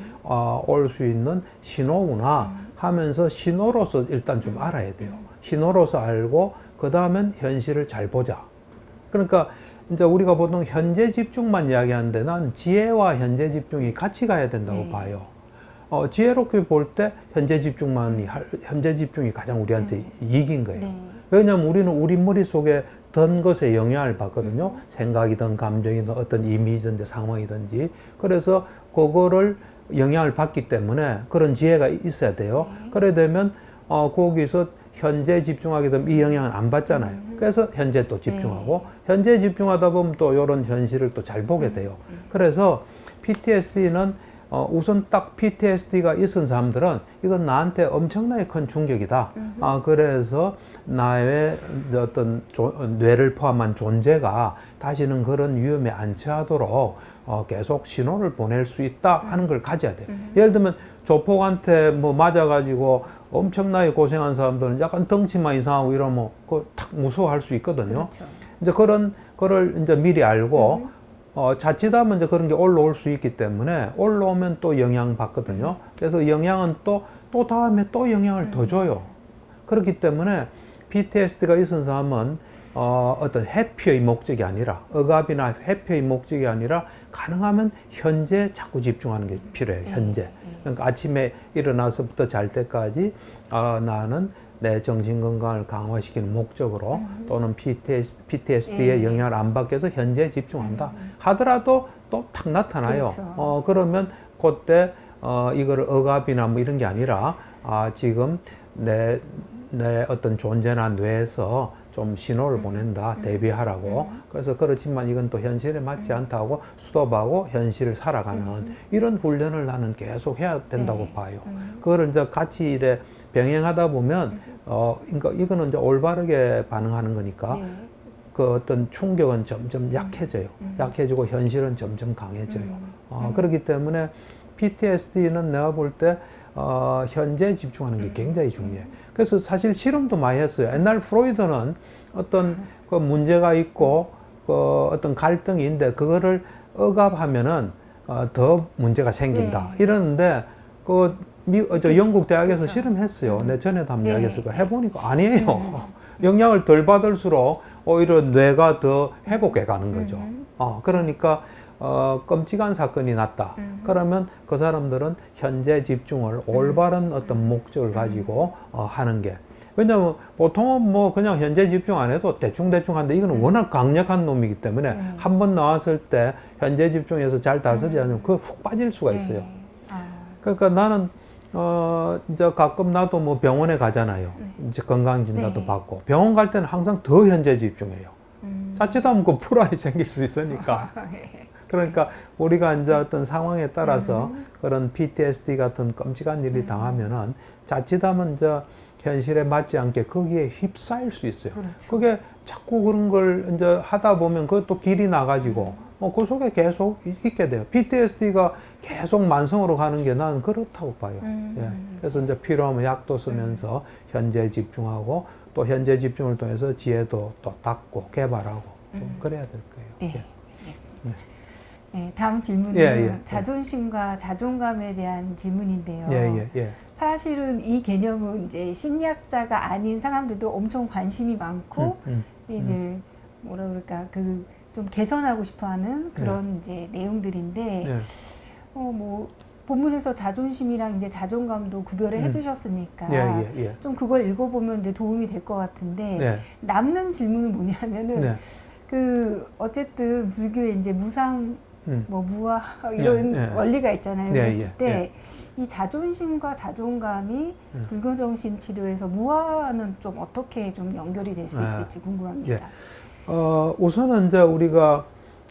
S2: 올 수 있는 신호구나 하면서 신호로서 일단 좀 알아야 돼요. 신호로서 알고 그 다음엔 현실을 잘 보자. 그러니까 이제 우리가 보통 현재 집중만 이야기하는데 난 지혜와 현재 집중이 같이 가야 된다고 봐요. 지혜롭게 볼 때 현재 집중이 가장 우리한테 이익인 거예요. 왜냐하면 우리는 우리 머릿속에 든 것에 영향을 받거든요. 생각이든 감정이든 어떤 이미지든지 상황이든지. 그래서 그거를 영향을 받기 때문에 그런 지혜가 있어야 돼요. 그래 되면 거기서 현재 집중하게 되면 이 영향을 안 받잖아요. 그래서 현재 또 집중하고 현재 집중하다 보면 또 이런 현실을 또 잘 보게 돼요. 그래서 PTSD는 우선 딱 PTSD가 있은 사람들은 이건 나한테 엄청나게 큰 충격이다. 그래서 나의 어떤 뇌를 포함한 존재가 다시는 그런 위험에 안 처하도록 계속 신호를 보낼 수 있다 하는 걸 가져야 돼요. 예를 들면 조폭한테 뭐 맞아가지고 엄청나게 고생한 사람들은 약간 덩치만 이상하고 이러면 그 탁 무서워할 수 있거든요.
S1: 그렇죠.
S2: 이제 그런 거를 이제 미리 알고 자칫하면 이제 그런 게 올라올 수 있기 때문에 올라오면 또 영향 받거든요. 그래서 영향은 또 다음에 또 영향을 더 줘요. 그렇기 때문에 PTSD가 있은 사람은 어떤 회피의 목적이 아니라 억압이나 회피의 목적이 아니라 가능하면 현재 자꾸 집중하는 게 필요해요. 현재. 그러니까 아침에 일어나서부터 잘 때까지 나는 내 정신 건강을 강화시키는 목적으로 또는 PTSD의 영향을 안 받기 위해서 현재에 집중한다 하더라도 또 탁 나타나요.
S1: 그렇죠.
S2: 그러면 그때 이거를 억압이나 뭐 이런 게 아니라 지금 내 어떤 존재나 뇌에서 좀 신호를 보낸다, 대비하라고. 그래서 그렇지만 이건 또 현실에 맞지 않다고 스톱하고 현실을 살아가는 이런 훈련을 나는 계속 해야 된다고 봐요. 그거를 이제 같이 이래 병행하다 보면 그러니까 이거는 이제 올바르게 반응하는 거니까 그 어떤 충격은 점점 약해져요. 약해지고 현실은 점점 강해져요. 그렇기 때문에 PTSD는 내가 볼 때 현재에 집중하는 게 굉장히 중요해요. 그래서 사실 실험도 많이 했어요. 옛날 프로이드는 어떤 그 문제가 있고 그 어떤 갈등이 있는데 그거를 억압하면은 더 문제가 생긴다. 이러는데 저 영국 대학에서
S1: 그렇죠.
S2: 실험했어요. 내 전에도 한번 이야기했을 거예요. 해보니까 아니에요. 영향을 덜 받을수록 오히려 뇌가 더 회복해 가는 거죠. 그러니까 끔찍한 사건이 났다. 그러면 그 사람들은 현재 집중을 올바른 어떤 목적을 가지고 하는 게. 왜냐하면 보통은 뭐 그냥 현재 집중 안 해도 대충대충 하는데 이거는 워낙 강력한 놈이기 때문에 한 번 나왔을 때 현재 집중해서 잘 다스리지 않으면 그거 훅 빠질 수가 있어요. 그러니까 나는 이제 가끔 나도 뭐 병원에 가잖아요. 이제 건강진단도 받고 병원 갈 때는 항상 더 현재 집중해요. 자칫하면 그 불안이 생길 수 있으니까. 그러니까 우리가 이제 어떤 상황에 따라서 그런 PTSD 같은 끔찍한 일이 당하면은 자칫하면 이제 현실에 맞지 않게 거기에 휩싸일 수 있어요.
S1: 그렇죠.
S2: 그게 자꾸 그런 걸 이제 하다 보면 그것도 길이 나가지고 그 속에 계속 있게 돼요. PTSD가 계속 만성으로 가는 게 나는 그렇다고 봐요. 예. 그래서 이제 필요하면 약도 쓰면서 현재에 집중하고 또 현재 집중을 통해서 지혜도 또 닦고 개발하고 그래야 될 거예요.
S1: 네,
S2: 예.
S1: 알겠습니다.
S2: 네.
S1: 네, 다음 질문은
S2: 예.
S1: 자존심과 자존감에 대한 질문인데요.
S2: 예.
S1: 사실은 이 개념은 이제 심리학자가 아닌 사람들도 엄청 관심이 많고 이제 뭐라 그럴까 그 좀 개선하고 싶어하는 그런 이제 내용들인데
S2: 예.
S1: 뭐 본문에서 자존심이랑 이제 자존감도 구별을 해주셨으니까
S2: 예.
S1: 좀 그걸 읽어보면 이제 도움이 될 것 같은데
S2: 네.
S1: 남는 질문은 뭐냐면은
S2: 네.
S1: 그 어쨌든 불교에 이제 무상 뭐 무아
S2: 예,
S1: 이런
S2: 예.
S1: 원리가 있잖아요.
S2: 예,
S1: 그랬을
S2: 예,
S1: 때 이 자존심과 자존감이 불교 정신 치료에서 무아는 좀 어떻게 좀 연결이 될 수 있을지 궁금합니다.
S2: 우선은 이제 우리가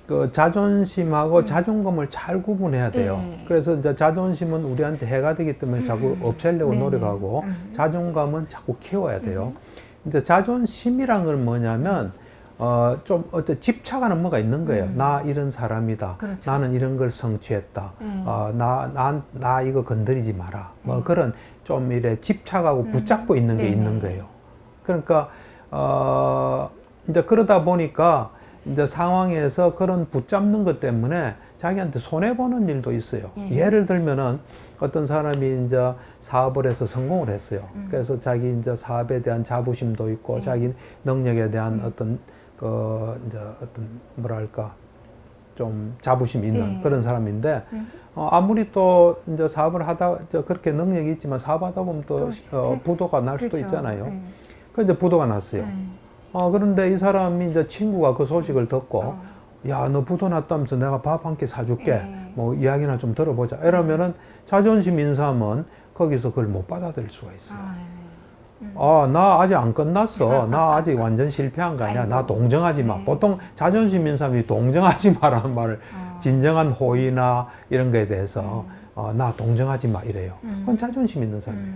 S2: 그 자존심하고 자존감을 잘 구분해야 돼요. 그래서 이제 자존심은 우리한테 해가 되기 때문에 자꾸 없애려고 노력하고 자존감은 자꾸 키워야 돼요. 이제 자존심이란 건 뭐냐면 좀 어떤 집착하는 뭐가 있는 거예요. 나 이런 사람이다.
S1: 그렇죠.
S2: 나는 이런 걸 성취했다. 나 이거 건드리지 마라. 뭐 그런 좀 이래 집착하고 붙잡고 있는 게 있는 거예요. 그러니까 이제 그러다 보니까 이제 상황에서 그런 붙잡는 것 때문에 자기한테 손해 보는 일도 있어요. 예를 들면은 어떤 사람이 이제 사업을 해서 성공을 했어요. 그래서 자기 이제 사업에 대한 자부심도 있고 자기 능력에 대한 어떤 이제 어떤 뭐랄까 좀 자부심 있는 그런 사람인데 아무리 또 이제 사업을 하다 그렇게 능력이 있지만 사업하다 보면 또 부도가 날 수도
S1: 그렇죠.
S2: 있잖아요. 그 이제 부도가 났어요. 그런데 이 사람이 이제 친구가 그 소식을 듣고 야, 너 부도 났다면서 내가 밥 한 끼 사줄게. 뭐 이야기나 좀 들어보자. 이러면은 자존심 인사하면 거기서 그걸 못 받아들일 수가 있어요. 나 아직 안 끝났어. 나 아직 완전 실패한 거 아니야. 나 동정하지 마. 보통 자존심 있는 사람이 동정하지 마라는 말을 진정한 호의나 이런 거에 대해서 나 동정하지 마 이래요. 그건 자존심 있는 사람이에요.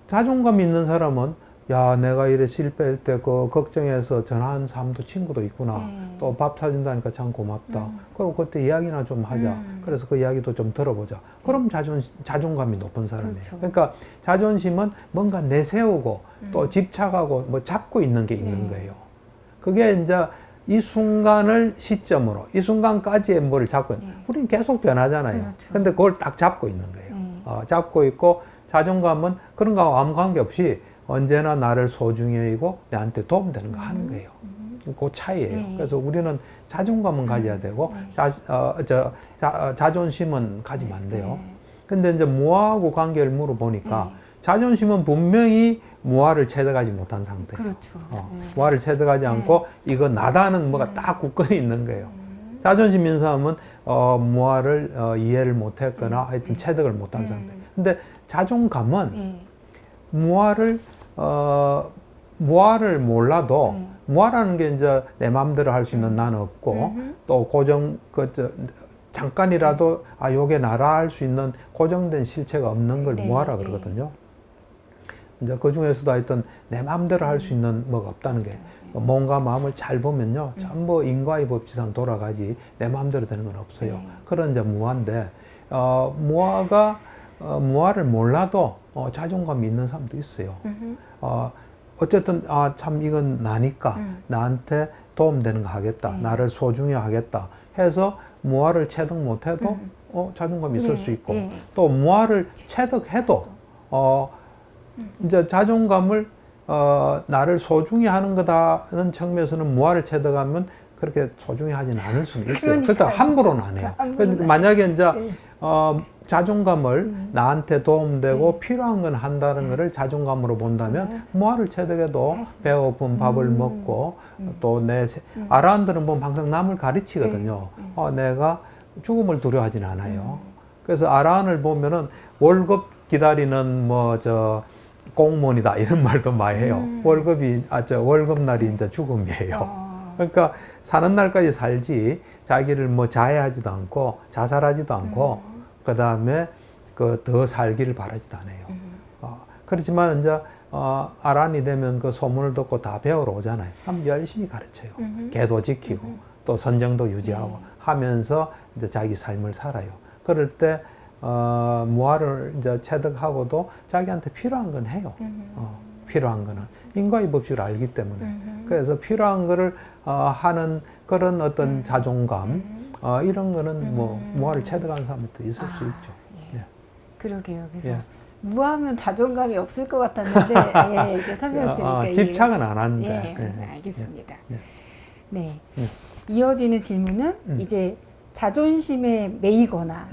S2: 자존감 있는 사람은 야, 내가 이래 실패할 때 그 걱정해서 전화한 사람도 친구도 있구나. 또 밥 사준다니까 참 고맙다. 그리고 그때 이야기나 좀 하자. 그래서 그 이야기도 좀 들어보자. 그럼 자존감이 높은 사람이에요.
S1: 그렇죠.
S2: 그러니까 자존심은 뭔가 내세우고 또 집착하고 뭐 잡고 있는 게 있는 거예요. 그게 이제 이 순간을 시점으로, 이 순간까지의 뭐를 잡고 있는 거예요. 우리는 계속 변하잖아요.
S1: 그렇죠.
S2: 근데 그걸 딱 잡고 있는 거예요. 잡고 있고 자존감은 그런 거하고 아무 관계없이 언제나 나를 소중히 여기고 나한테 도움되는 거 하는 거예요. 그 차이예요. 그래서 우리는 자존감은 가져야 되고 자존심은 가지면 안 돼요. 근데 이제 무아하고 관계를 물어보니까 자존심은 분명히 무아를 체득하지 못한 상태.
S1: 그렇죠.
S2: 무아를 체득하지 않고 이거 나다는 뭐가 딱 굳건히 있는 거예요. 자존심 있는 사람은 무아를 이해를 못했거나 하여튼 체득을 못한 상태. 근데 자존감은 무아를 몰라도 무아라는 게 이제 내 마음대로 할 수 있는 나는 없고 또 잠깐이라도 요게 나라 할 수 있는 고정된 실체가 없는 걸 무아라 그러거든요. 이제 그 중에서도 하여튼 내 마음대로 할 수 있는 뭐가 없다는 게 몸과 마음을 잘 보면요 전부 인과의 법칙상 돌아가지 내 마음대로 되는 건 없어요. 그런 이제 무아인데 무아를 몰라도 자존감이 있는 사람도 있어요. 어쨌든 참 이건 나니까 나한테 도움되는 거 하겠다. 나를 소중히 하겠다 해서 무아를 체득 못해도 자존감이 있을 수 있고 또 무아를 체득해도 이제 자존감을 나를 소중히 하는 거다는 측면에서는 무아를 체득하면 그렇게 소중히 하지는 않을 수는 있어요. 그러니까 함부로는 안 해요. 그러니까 만약에 이제 자존감을 나한테 도움되고 필요한 건 한다는 것을 자존감으로 본다면 무아를 체득해도 배고픈 밥을 먹고 또 아라한들은 보면 항상 남을 가르치거든요. 내가 죽음을 두려워하진 않아요. 그래서 아라한을 보면은 월급 기다리는 공무원이다 이런 말도 많이 해요. 월급날이 이제 죽음이에요. 그러니까 사는 날까지 살지 자기를 자해하지도 않고 자살하지도 않고 그 다음에 더 살기를 바라지도 않아요. 그렇지만 이제 아란이 되면 그 소문을 듣고 다 배우러 오잖아요. 그럼 열심히 가르쳐요. 계도 지키고 또 선정도 유지하고 하면서 이제 자기 삶을 살아요. 그럴 때 무아를 이제 체득하고도 자기한테 필요한 건 해요. 필요한 거는 인과의 법칙을 알기 때문에 그래서 필요한 거를 하는 그런 어떤 자존감 이런 거는 뭐 무아를 체득한 사람도 있을 수 있죠.
S1: 예.
S2: 예.
S1: 그러게요. 그래서
S2: 예.
S1: 무하면 자존감이 없을 것 같았는데 예, 이렇게 설명을 드리니까
S2: 집착은 안 하는데.
S1: 예, 알겠습니다.
S2: 예.
S1: 네. 이어지는 질문은 이제 자존심에 매이거나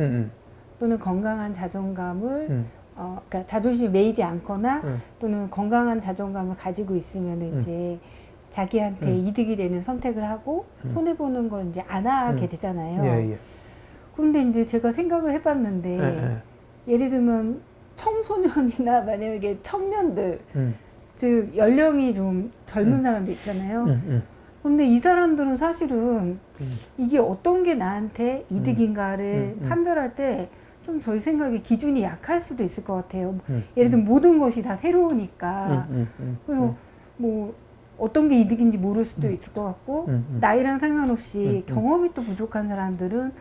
S1: 또는 건강한 자존감을 그러니까 자존심이 매이지 않거나 또는 건강한 자존감을 가지고 있으면 이제 자기한테 이득이 되는 선택을 하고 손해 보는 건 이제 안 하게 되잖아요.
S2: 예, 예.
S1: 그런데 이제 제가 생각을 해봤는데 예를 들면 청소년이나 만약에 청년들 즉 연령이 좀 젊은 사람들 있잖아요. 근데 이 사람들은 사실은 이게 어떤 게 나한테 이득인가를 판별할 때 좀 저희 생각에 기준이 약할 수도 있을 것 같아요. 예를 들면 모든 것이 다 새로우니까 그래서 뭐 어떤 게 이득인지 모를 수도 있을 것 같고 나이랑 상관없이 경험이 또 부족한 사람들은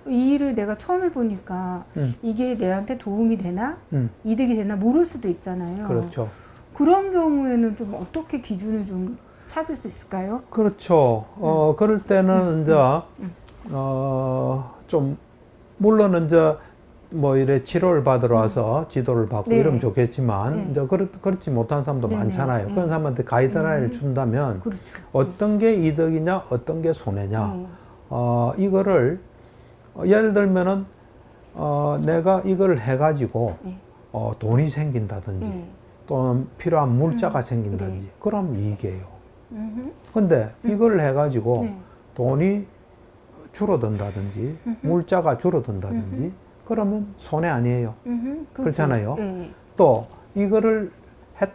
S1: 이 일을 내가 처음 해보니까 이게 내한테 도움이 되나 이득이 되나 모를 수도 있잖아요.
S2: 그렇죠.
S1: 그런 경우에는 좀 어떻게 기준을 좀 찾을 수 있을까요?
S2: 그렇죠. 그럴 때는 이제 좀 물론 이제 뭐 이래 치료를 받으러 와서 지도를 받고
S1: 네.
S2: 이러면 좋겠지만
S1: 네.
S2: 이제 그렇지 못한 사람도
S1: 네네.
S2: 많잖아요.
S1: 네.
S2: 그런 사람한테 가이드라인을 준다면
S1: 그렇죠.
S2: 어떤 게 이득이냐, 어떤 게 손해냐, 이거를 예를 들면은 내가 이걸 해가지고
S1: 네.
S2: 돈이 생긴다든지
S1: 네.
S2: 또는 필요한 물자가 생긴다든지
S1: 네.
S2: 그럼 이익이에요. 근데 이걸 해가지고
S1: 네.
S2: 돈이 줄어든다든지 물자가 줄어든다든지 그러면 손해 아니에요. 그렇잖아요.
S1: 네.
S2: 또 이거를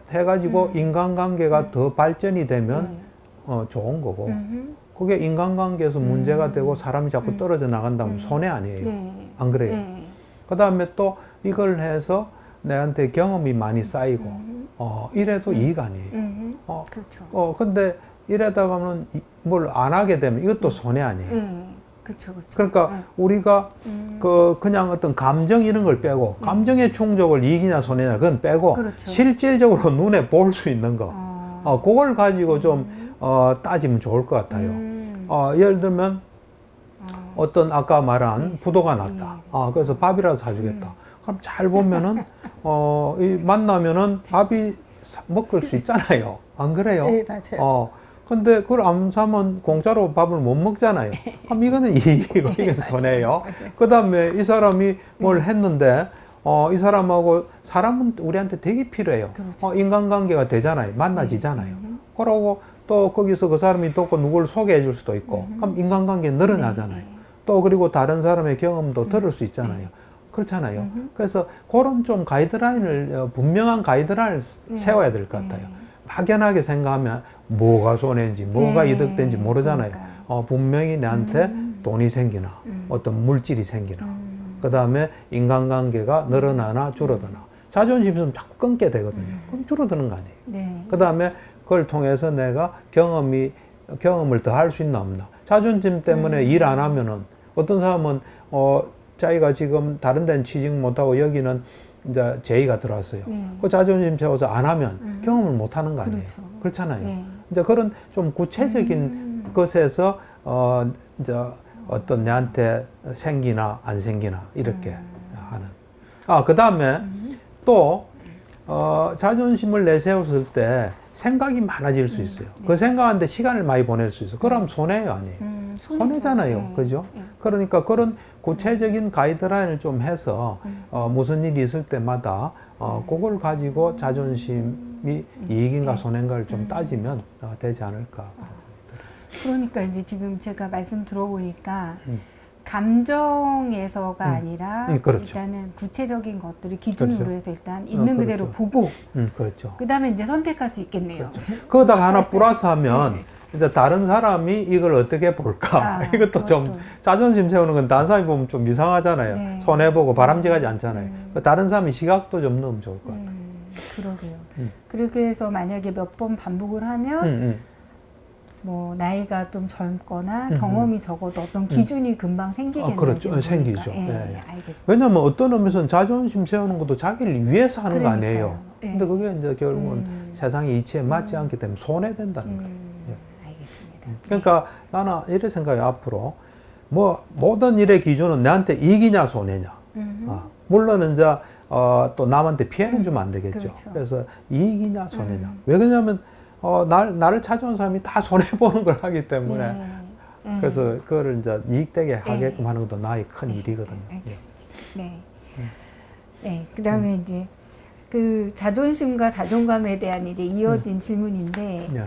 S2: 해가지고 인간관계가 더 발전이 되면
S1: 네.
S2: 좋은 거고 그게 인간관계에서 문제가 되고 사람이 자꾸 떨어져 나간다면 손해 아니에요.
S1: 네.
S2: 안 그래요?
S1: 네.
S2: 그 다음에 또 이걸 해서 내한테 경험이 많이 쌓이고 이래도 이익 아니에요.
S1: 그렇죠.
S2: 근데 이러다가는 뭘 안 하게 되면 이것도 손해 아니에요.
S1: 그렇죠.
S2: 그러니까 우리가 그냥 어떤 감정 이런 걸 빼고 감정의 충족을 이익이냐 손해냐 그건 빼고
S1: 그렇죠.
S2: 실질적으로 눈에 볼 수 있는 거 그걸 가지고 좀 따지면 좋을 것 같아요. 예를 들면 어떤 아까 말한 부도가 났다. 그래서 밥이라도 사주겠다. 그럼 잘 보면은 이 만나면은 밥이 먹을 수 있잖아요. 안 그래요?
S1: 네, 맞아요.
S2: 근데 그걸 안 사면 공짜로 밥을 못 먹잖아요. 그럼 이거는 이익이고 이건 손해예요. 그 다음에 이 사람이 뭘 했는데 이 사람하고 사람은 우리한테 되게 필요해요.
S1: 그렇죠.
S2: 인간관계가 되잖아요. 만나지잖아요. 그러고 또 거기서 그 사람이 또 누구를 소개해 줄 수도 있고 그럼 인간관계 늘어나잖아요. 또 그리고 다른 사람의 경험도 들을 수 있잖아요. 그렇잖아요. 그래서 그런 좀 가이드라인을 분명한 가이드라인을 세워야 될 것 같아요. 막연하게 생각하면 뭐가 손해인지 뭐가 이득된지 모르잖아요. 분명히 내한테 돈이 생기나 어떤 물질이 생기나 그 다음에 인간관계가 늘어나나 줄어드나 자존심이 좀 자꾸 끊게 되거든요. 그럼 줄어드는 거 아니에요.
S1: 네.
S2: 그 다음에 그걸 통해서 내가 경험을 더 할 수 있나 없나. 자존심 때문에 일 안 하면은 어떤 사람은 자기가 지금 다른 데는 취직 못하고 여기는 이제 제의가 들어왔어요. 그 자존심 세워서 안 하면 경험을 못 하는 거 아니에요.
S1: 그렇죠.
S2: 그렇잖아요. 이제 그런 좀 구체적인 것에서 이제 어떤 내한테 생기나 안 생기나 이렇게 하는. 그 다음에 또 자존심을 내세웠을 때 생각이 많아질 수 있어요. 그 생각하는데 시간을 많이 보낼 수 있어요. 그럼 손해요, 아니에요? 손해잖아요. 그죠? 그러니까 그런 구체적인 가이드라인을 좀 해서 무슨 일이 있을 때마다 그걸 가지고 자존심이 이익인가 손해인가를 좀 따지면 되지 않을까.
S1: 그러니까 이제 지금 제가 말씀 들어보니까 감정에서가 아니라
S2: 그렇죠.
S1: 일단은 구체적인 것들을 기준으로
S2: 그렇죠.
S1: 해서 일단 있는 그대로
S2: 그렇죠.
S1: 보고
S2: 그렇죠.
S1: 그 다음에 이제 선택할 수 있겠네요.
S2: 그거다가 하나 플러스 하면 이제 다른 사람이 이걸 어떻게 볼까? 이것도 좀 자존심 세우는 건 다른 사람이 보면 좀 이상하잖아요.
S1: 네.
S2: 손해보고 바람직하지 않잖아요. 다른 사람이 시각도 좀 넣으면 좋을 것 같아요.
S1: 그러게요. 그래서 만약에 몇 번 반복을 하면 뭐 나이가 좀 젊거나 경험이 적어도 어떤 기준이 금방 생기겠네요.
S2: 그렇죠. 생기죠.
S1: 예, 알겠습니다.
S2: 왜냐하면 어떤 의미에서는 자존심 세우는 것도 자기를 위해서 하는 거 아니에요.
S1: 예.
S2: 근데 그게 이제 결국은 세상의 이치에 맞지 않기 때문에 손해된다는 거예요.
S1: 알겠습니다.
S2: 그러니까 나는 이래 생각해요. 앞으로 뭐 모든 일의 기준은 내한테 이익이냐 손해냐. 물론 이제 또 남한테 피해는 주면 안 되겠죠.
S1: 그렇죠.
S2: 그래서 이익이냐 손해냐. 왜 그러냐면 나를 찾아온 사람이 다 손해 보는 걸 하기 때문에 그래서 그거를 이제 이익되게 하게끔 하는 것도 나의 큰 일이거든요.
S1: 알겠습니다. 네. 네. 그다음에 이제 그 자존심과 자존감에 대한 이제 이어진 질문인데.
S2: 예.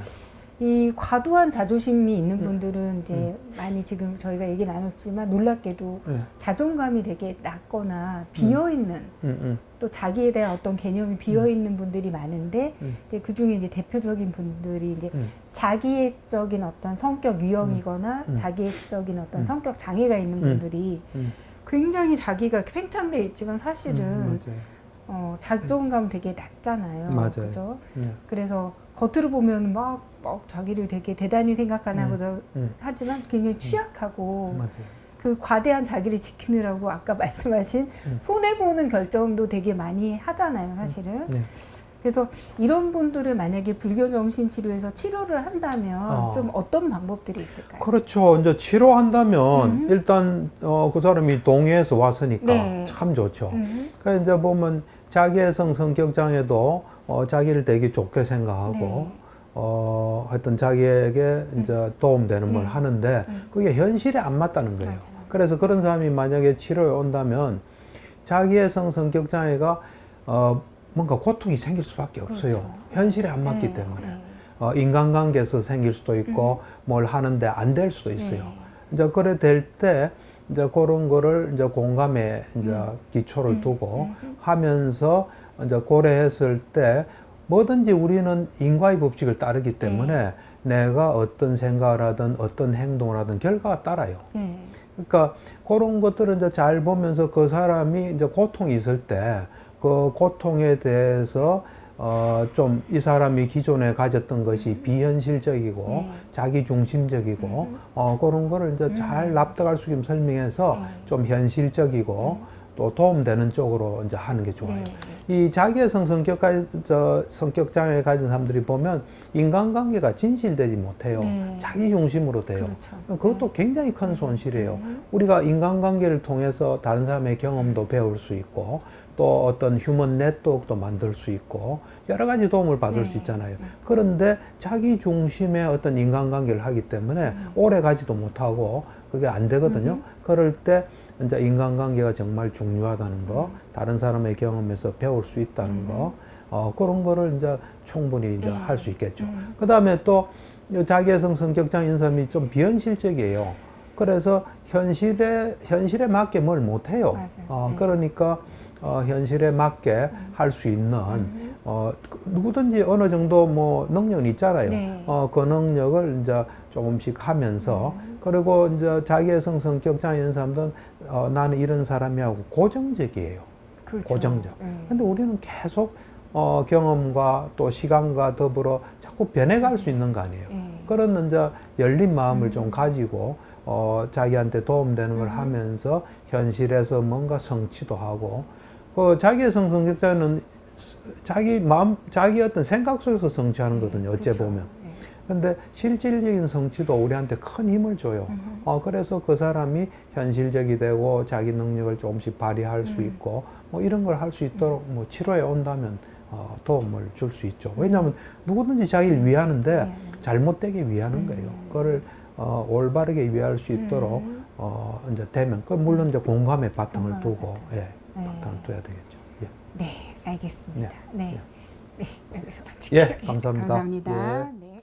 S1: 이 과도한 자존심이 있는 분들은 이제 많이 지금 저희가 얘기 나눴지만 놀랍게도 자존감이 되게 낮거나 비어있는 또 자기에 대한 어떤 개념이 비어있는 분들이 많은데 이제 그 중에 이제 대표적인 분들이 이제 자기애적인 어떤 성격 유형이거나 자기애적인 어떤 성격 장애가 있는 분들이 굉장히 자기가 팽창돼 있지만 사실은 자존감 되게 낮잖아요.
S2: 맞아요.
S1: 그죠? 그래서 겉으로 보면 막 자기를 되게 대단히 생각하나 보다 하지만 굉장히 취약하고
S2: 맞아요.
S1: 그 과대한 자기를 지키느라고 아까 말씀하신 손해보는 결정도 되게 많이 하잖아요, 사실은. 그래서 이런 분들을 만약에 불교 정신치료에서 치료를 한다면 좀 어떤 방법들이 있을까요?
S2: 그렇죠. 이제 치료한다면 일단 그 사람이 동의해서 왔으니까
S1: 네.
S2: 참 좋죠. 그러니까 이제 보면 자기애성 성격 장애도 자기를 되게 좋게 생각하고 하여튼 자기에게 이제 도움되는 걸 하는데 그게 현실에 안 맞다는 거예요. 그래서 그런 사람이 만약에 치료에 온다면 자기애성 성격 장애가 뭔가 고통이 생길 수밖에 없어요.
S1: 그렇죠.
S2: 현실에 안 맞기 때문에. 인간관계에서 생길 수도 있고 뭘 하는데 안 될 수도 있어요. 이제 그래 될 때 이제 그런 거를 이제 공감에 이제 기초를 두고 하면서 이제 고려했을 때 뭐든지 우리는 인과의 법칙을 따르기 때문에 내가 어떤 생각을 하든 어떤 행동을 하든 결과가 따라요. 그러니까 그런 것들을 이제 잘 보면서 그 사람이 이제 고통이 있을 때 그 고통에 대해서 좀 이 사람이 기존에 가졌던 것이 비현실적이고 자기중심적이고 그런 거를 이제 잘 납득할 수 있게 설명해서 좀 현실적이고 또 도움되는 쪽으로 이제 하는 게 좋아요. 이 자기애성 성격 장애 가진 사람들이 보면 인간관계가 진실되지 못해요. 자기 중심으로 돼요.
S1: 그렇죠.
S2: 그것도 굉장히 큰 손실이에요. 우리가 인간관계를 통해서 다른 사람의 경험도 배울 수 있고 또 어떤 휴먼 네트워크도 만들 수 있고 여러 가지 도움을 받을 수 있잖아요. 그런데 자기 중심의 어떤 인간관계를 하기 때문에 오래 가지도 못하고 그게 안 되거든요. 그럴 때 이제 인간관계가 정말 중요하다는 거, 다른 사람의 경험에서 배울 수 있다는 거, 그런 거를 이제 충분히 이제 할 수 있겠죠. 그 다음에 또 자기애성 성격장애인 사람이 좀 비현실적이에요. 그래서 현실에 맞게 뭘 못해요. 그러니까 현실에 맞게 할 수 있는 누구든지 어느 정도 뭐 능력은 있잖아요. 그 능력을 이제 조금씩 하면서 그리고 이제 자기애성 성격 장애인 사람들은 나는 이런 사람이하고 고정적이에요.
S1: 그렇죠.
S2: 고정적. 근데 우리는 계속 경험과 또 시간과 더불어 자꾸 변해갈 수 있는 거 아니에요. 그런 이제 열린 마음을 좀 가지고 자기한테 도움되는 걸 하면서 현실에서 뭔가 성취도 하고 그 자기애성 성격 장애는 자기 어떤 생각 속에서 성취하는 거거든요. 어째 보면. 근데 실질적인 성취도 우리한테 큰 힘을 줘요. 그래서 그 사람이 현실적이 되고 자기 능력을 조금씩 발휘할 수 있고 뭐 이런 걸 할 수 있도록 뭐 치료에 온다면 도움을 줄 수 있죠. 왜냐하면 누구든지 자기를 위하는데 잘못되게 위하는 거예요. 그거를 올바르게 위할 수 있도록 이제 되면 그 물론 이제 공감의 바탕을 두고 바탕을 둬야 되겠죠.
S1: 네, 알겠습니다. 네, 여기서 마치겠습니다.
S2: 감사합니다.
S1: 감사합니다.
S2: 예.
S1: 네.